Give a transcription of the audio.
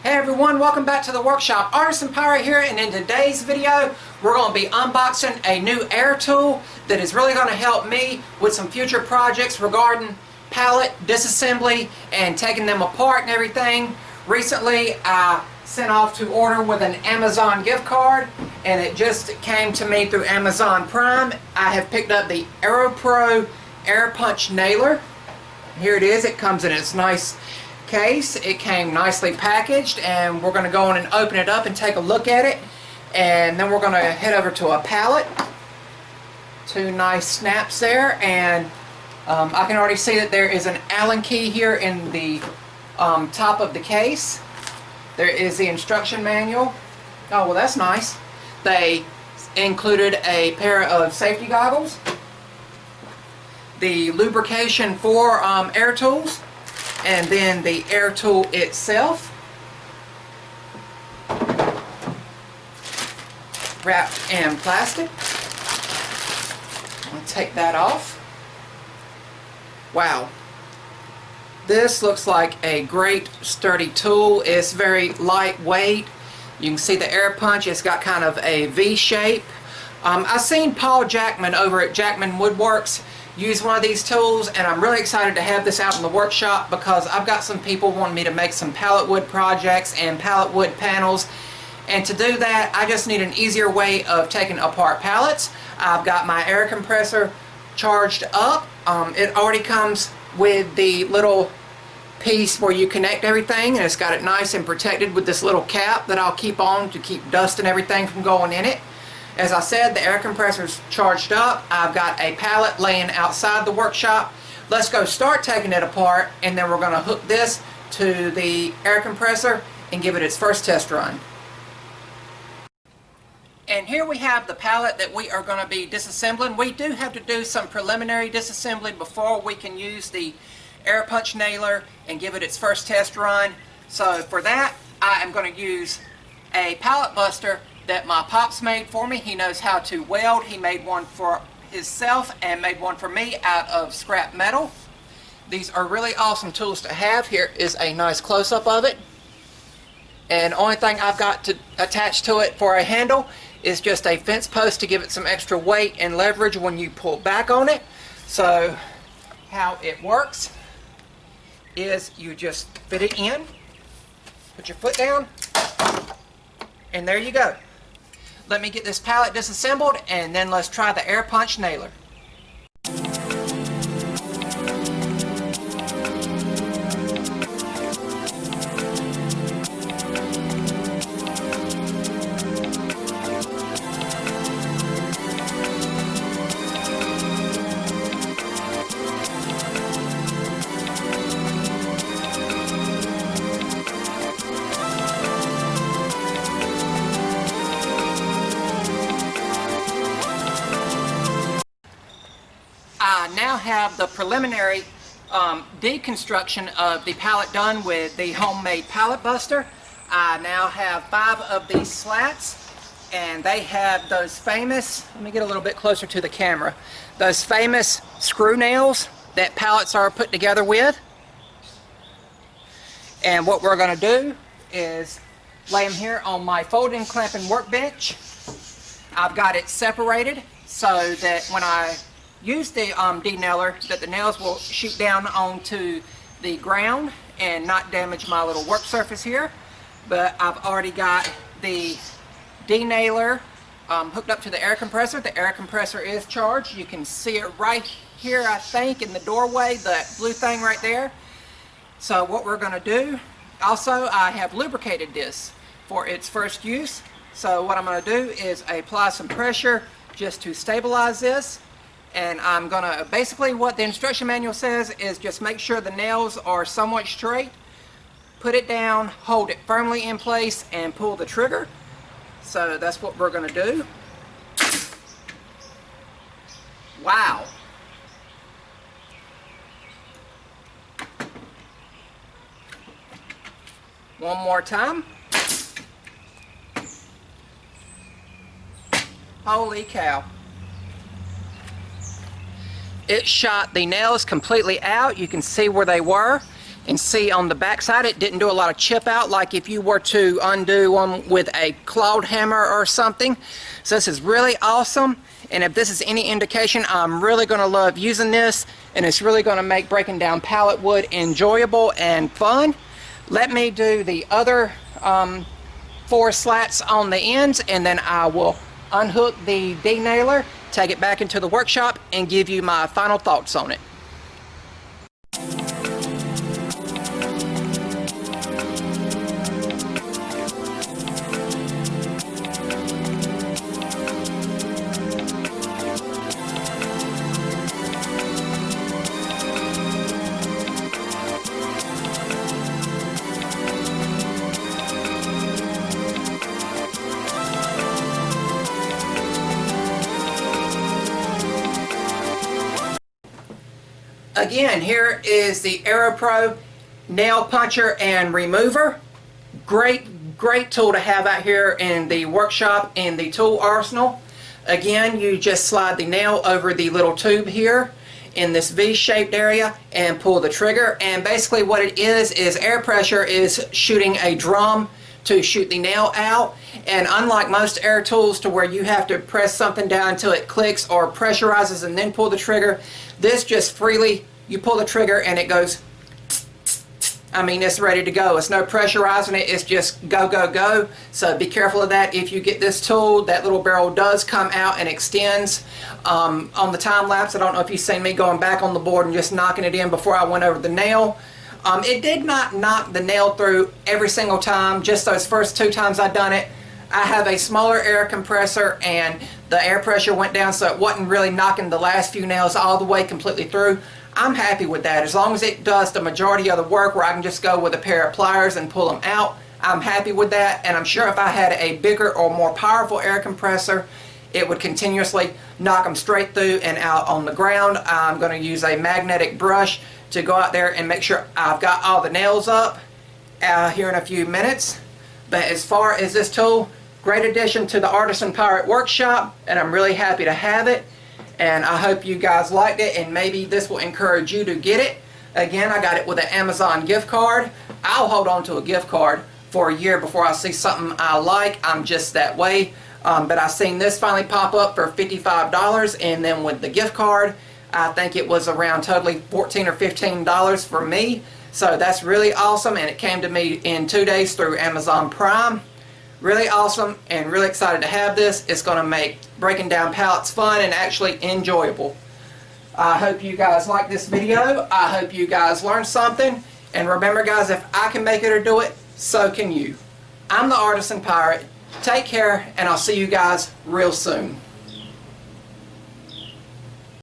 Hey everyone, welcome back to the workshop. Artisan Pirate here, and in today's video we're going to be unboxing a new air tool that is really going to help me with some future projects regarding pallet disassembly and taking them apart and everything. Recently I sent off to order with an Amazon gift card, and it just came to me through Amazon Prime. I have picked up the AeroPro Air Punch Nailer. Here it is. It comes in its nice case. It came nicely packaged, and we're going to go in and open it up and take a look at it, and then we're going to head over to a pallet. Two nice snaps there, and I can already see that there is an Allen key here in the top of the case. There is the instruction manual. Oh, well, that's nice. They included a pair of safety goggles, the lubrication for air tools, and then the air tool itself, wrapped in plastic. I'll take that off. Wow, this looks like a great sturdy tool. It's very lightweight. You can see the air punch. It's got kind of a V shape. I've seen Paul Jackman over at Jackman Woodworks use one of these tools, and I'm really excited to have this out in the workshop because I've got some people wanting me to make some pallet wood projects and pallet wood panels, and to do that I just need an easier way of taking apart pallets. I've got my air compressor charged up. It already comes with the little piece where you connect everything, and it's got it nice and protected with this little cap that I'll keep on to keep dust and everything from going in it. As I said, the air compressor's charged up. I've got a pallet laying outside the workshop. Let's go start taking it apart, and then we're going to hook this to the air compressor and give it its first test run. And here we have the pallet that we are going to be disassembling. We do have to do some preliminary disassembly before we can use the air punch nailer and give it its first test run. So for that, I am going to use a pallet buster that my pops made for me. He knows how to weld. He made one for himself and made one for me out of scrap metal. These are really awesome tools to have. Here is a nice close-up of it, and the only thing I've got to attach to it for a handle is just a fence post to give it some extra weight and leverage when you pull back on it. So how it works is you just fit it in, put your foot down, and there you go. Let me get this pallet disassembled, and then let's try the air punch nailer. I now have the preliminary deconstruction of the pallet done with the homemade pallet buster. I now have 5 of these slats, and they have those famous, let me get a little bit closer to the camera, those famous screw nails that pallets are put together with. And what we're going to do is lay them here on my folding clamping workbench. I've got it separated so that when I use the de-nailer, that the nails will shoot down onto the ground and not damage my little work surface here. But I've already got the de-nailer hooked up to the air compressor. The air compressor is charged. You can see it right here, I think, in the doorway, that blue thing right there. So what we're going to do, also I have lubricated this for its first use. So what I'm going to do is apply some pressure just to stabilize this. And I'm going to, basically what the instruction manual says is just make sure the nails are somewhat straight, put it down, hold it firmly in place, and pull the trigger. So that's what we're going to do. Wow. One more time. Holy cow. It shot the nails completely out. You can see where they were. And see on the back side, it didn't do a lot of chip out like if you were to undo one with a clawed hammer or something. So this is really awesome, and if this is any indication, I'm really going to love using this, and it's really going to make breaking down pallet wood enjoyable and fun. Let me do the other 4 slats on the ends, and then I will unhook the denailer, take it back into the workshop, and give you my final thoughts on it. Again, here is the AeroPro Nail Puncher and Remover. Great tool to have out here in the workshop in the tool arsenal. Again, you just slide the nail over the little tube here in this V-shaped area and pull the trigger. And basically what it is air pressure is shooting a drum to shoot the nail out. And unlike most air tools to where you have to press something down until it clicks or pressurizes and then pull the trigger, this just freely, you pull the trigger and it goes, I mean, it's ready to go. It's no pressurizing it, it's just go, go, go. So be careful of that. If you get this tool, that little barrel does come out and extends. On the time lapse, I don't know if you've seen me going back on the board and just knocking it in before I went over the nail. It did not knock the nail through every single time, just those first 2 times I've done it. I have a smaller air compressor and the air pressure went down, so it wasn't really knocking the last few nails all the way completely through. I'm happy with that. As long as it does the majority of the work where I can just go with a pair of pliers and pull them out, I'm happy with that. And I'm sure if I had a bigger or more powerful air compressor, it would continuously knock them straight through and out on the ground. I'm going to use a magnetic brush to go out there and make sure I've got all the nails up here in a few minutes. But as far as this tool, great addition to the Artisan Pirate Workshop, and I'm really happy to have it. And I hope you guys liked it, and maybe this will encourage you to get it. Again, I got it with an Amazon gift card. I'll hold on to a gift card for a year before I see something I like. I'm just that way. But I seen this finally pop up for $55, and then with the gift card, I think it was around totally $14 or $15 for me. So that's really awesome, and it came to me in 2 days through Amazon Prime. Really awesome, and really excited to have this. It's going to make breaking down pallets fun and actually enjoyable. I hope you guys like this video. I hope you guys learned something. And remember guys, if I can make it or do it, so can you. I'm the Artisan Pirate. Take care, and I'll see you guys real soon.